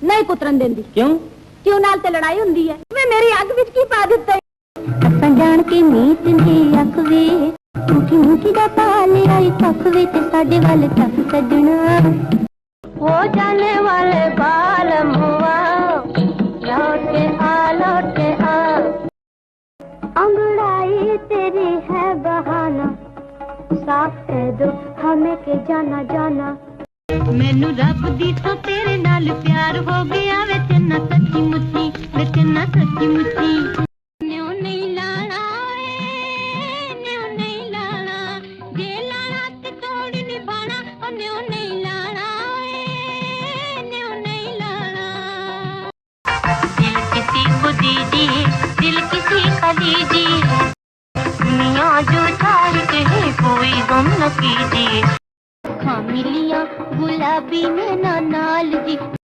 नहीं पुत्रन देंदी। क्यों? क्यों नाल ते लड़ाई हुंदी है। मैं मेरी अग विच की पा दित्ता असां जान के नीत दी अख वे मुठी मुठी दा पाले आई तक वे ते साडे वाल तक सजना हो जाने वाले बाल मुआ लौटे आ अंगड़ाई तेरी है बहाना साफ कह दो हमें के जाना जाना मैनू रब दी तो तेरे नाल प्यार हो गया वे चन्ना सच्ची मुच्ची वे चन्ना सच्ची मुच्ची न्यू नहीं लाना न्यू नहीं लाना जे लाना ते तोड़ निभाना और न्यू नहीं लाना न्यू नहीं लाना दिल किसी को दीजिए दिल किसी का लीजिए दुनिया जो चाहे कहे कोई गम न कीजिए खामिलियां गुलाबी में ना नाल जी